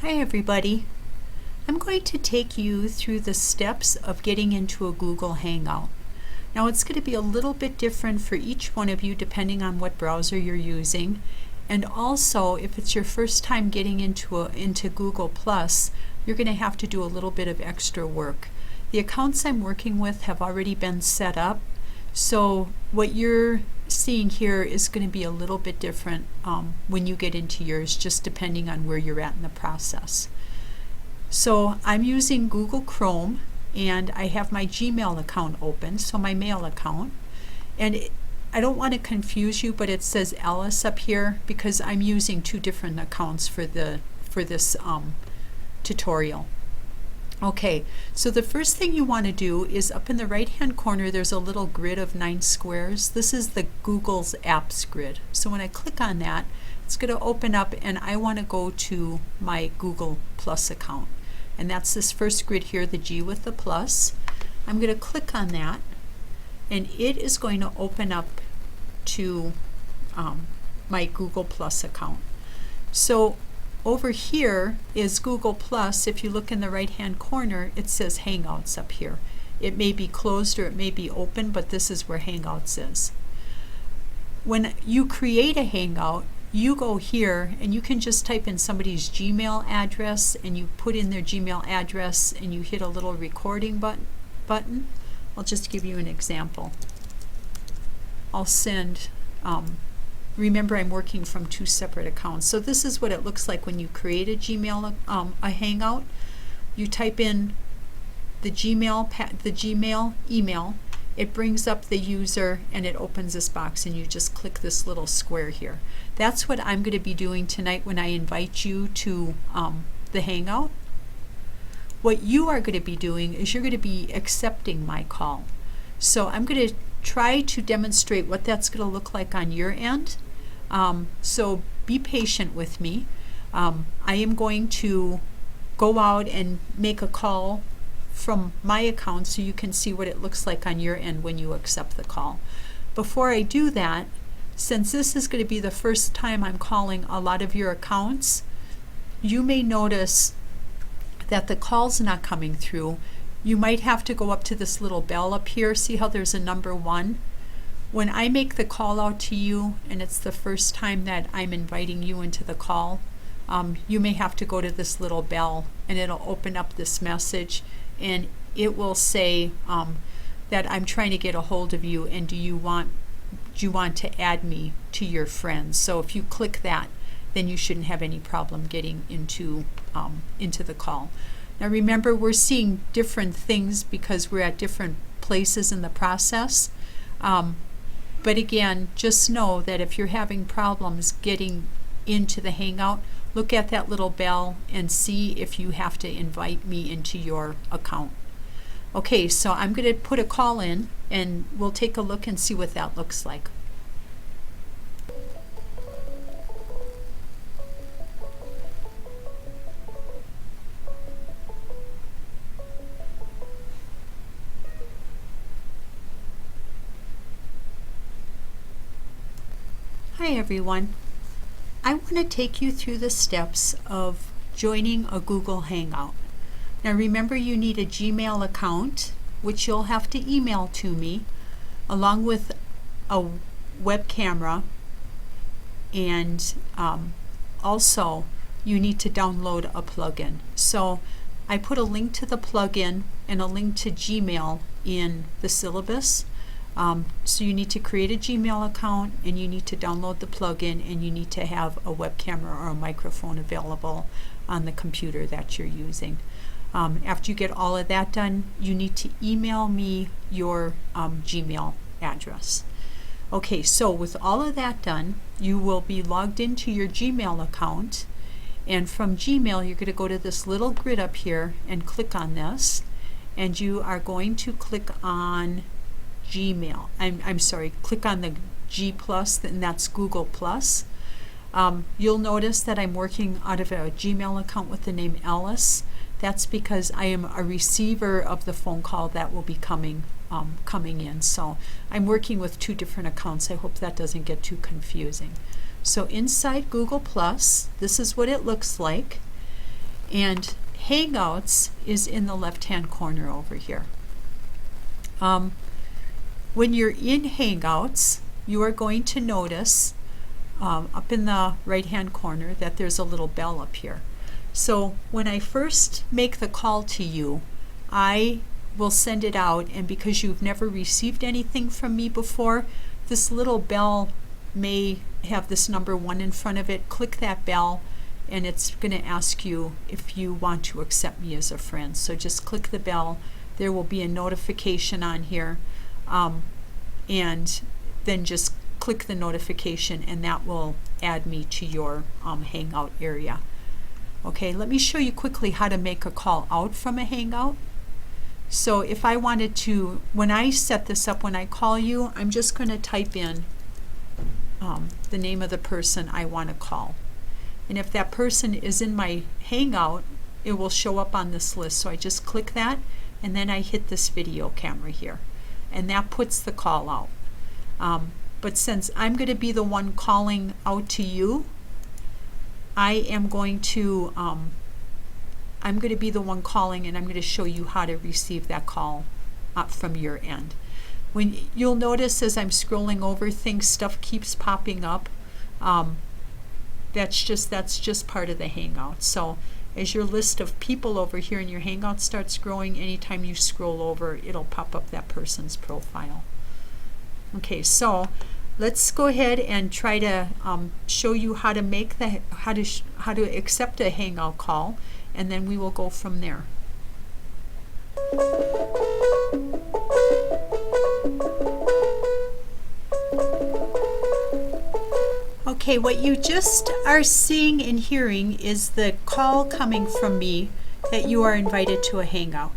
Hi everybody. I'm going to take you through the steps of getting into a Google Hangout. Now it's going to be a little bit different for each one of you depending on what browser you're using, and also if it's your first time getting into Google Plus, you're going to have to do a little bit of extra work. The accounts I'm working with have already been set up, so what you're seeing here is going to be a little bit different when you get into yours, just depending on where you're at in the process. So I'm using Google Chrome and I have my Gmail account open, so my mail account, and I don't want to confuse you, but it says Alice up here because I'm using two different accounts for this tutorial. Okay, so the first thing you want to do is up in the right hand corner there's a little grid of 9 squares. This is the Google's Apps grid. So when I click on that, it's going to open up and I want to go to my Google Plus account. And that's this first grid here, the G with the plus. I'm going to click on that and it is going to open up to my Google Plus account. So over here is Google Plus. If you look in the right hand corner, it says Hangouts up here. It may be closed or it may be open, but this is where Hangouts is. When you create a Hangout, you go here and you can just type in somebody's Gmail address and you put in their Gmail address and you hit a little recording button. I'll just give you an example. I'll send remember, I'm working from two separate accounts. So this is what it looks like when you create a Gmail, a Hangout. You type in the Gmail email, it brings up the user and it opens this box and you just click this little square here. That's what I'm going to be doing tonight when I invite you to the Hangout. What you are going to be doing is you're going to be accepting my call. So I'm going to try to demonstrate what that's going to look like on your end. So be patient with me. I am going to go out and make a call from my account so you can see what it looks like on your end when you accept the call. Before I do that, since this is going to be the first time I'm calling a lot of your accounts, you may notice that the call's not coming through. You might have to go up to this little bell up here. See how there's a number 1? When I make the call out to you and it's the first time that I'm inviting you into the call, you may have to go to this little bell and it'll open up this message and it will say that I'm trying to get a hold of you and do you want to add me to your friends. So if you click that, then you shouldn't have any problem getting into the call. Now remember, we're seeing different things because we're at different places in the process. But again, just know that if you're having problems getting into the Hangout, look at that little bell and see if you have to invite me into your account. Okay, so I'm going to put a call in and we'll take a look and see what that looks like. Hi everyone. I want to take you through the steps of joining a Google Hangout. Now remember, you need a Gmail account, which you'll have to email to me, along with a web camera, and also you need to download a plugin. So I put a link to the plugin and a link to Gmail in the syllabus. So you need to create a Gmail account and you need to download the plugin and you need to have a web camera or a microphone available on the computer that you're using. After you get all of that done, you need to email me your Gmail address. Okay, so with all of that done, you will be logged into your Gmail account, and from Gmail you're going to go to this little grid up here and click on this, and you are going to click on Gmail. I'm sorry, click on the G plus, and that's Google Plus. You'll notice that I'm working out of a Gmail account with the name Alice. That's because I am a receiver of the phone call that will be coming in. So I'm working with two different accounts. I hope that doesn't get too confusing. So inside Google Plus, this is what it looks like. And Hangouts is in the left-hand corner over here. When you're in Hangouts, you are going to notice up in the right-hand corner that there's a little bell up here. So when I first make the call to you, I will send it out, and because you've never received anything from me before, this little bell may have this number 1 in front of it. Click that bell, and it's going to ask you if you want to accept me as a friend. So just click the bell. There will be a notification on here, and then just click the notification, and that will add me to your Hangout area. Okay, let me show you quickly how to make a call out from a Hangout. So if I wanted to, when I set this up, when I call you, I'm just going to type in the name of the person I want to call. And if that person is in my Hangout, it will show up on this list. So I just click that, and then I hit this video camera here, and that puts the call out. But since I'm going to be the one calling out to you, I am going to be the one calling, and I'm going to show you how to receive that call from your end. When you'll notice as I'm scrolling over things, stuff keeps popping up. That's just part of the Hangout. So as your list of people over here in your Hangout starts growing, anytime you scroll over, it'll pop up that person's profile. Okay, so let's go ahead and try to show you how to make how to accept a Hangout call, and then we will go from there. Okay, what you just are seeing and hearing is the call coming from me that you are invited to a Hangout.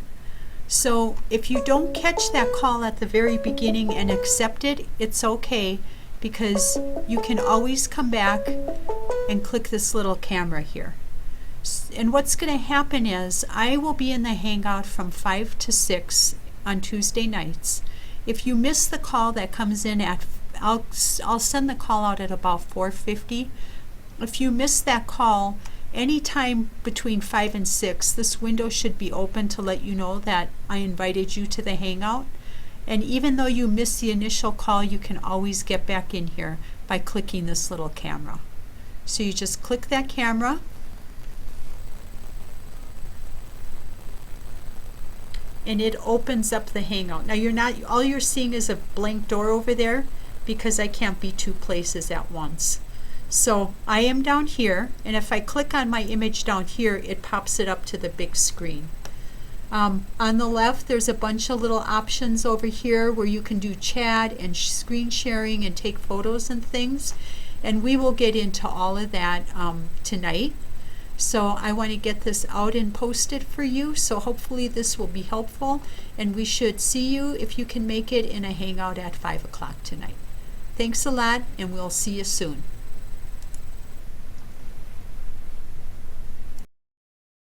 So if you don't catch that call at the very beginning and accept it, it's okay, because you can always come back and click this little camera here. And what's going to happen is I will be in the Hangout from 5 to 6 on Tuesday nights. If you miss the call that comes in at, I'll send the call out at about 4:50. If you miss that call, anytime between 5 and 6, this window should be open to let you know that I invited you to the Hangout. And even though you miss the initial call, you can always get back in here by clicking this little camera. So you just click that camera, and it opens up the Hangout. Now all you're seeing is a blank door over there, because I can't be 2 places at once. So I am down here, and if I click on my image down here, it pops it up to the big screen. On the left, there's a bunch of little options over here where you can do chat and screen sharing and take photos and things, and we will get into all of that tonight. So I want to get this out and posted for you, so hopefully this will be helpful, and we should see you, if you can make it, in a Hangout at 5 o'clock tonight. Thanks a lot, and we'll see you soon.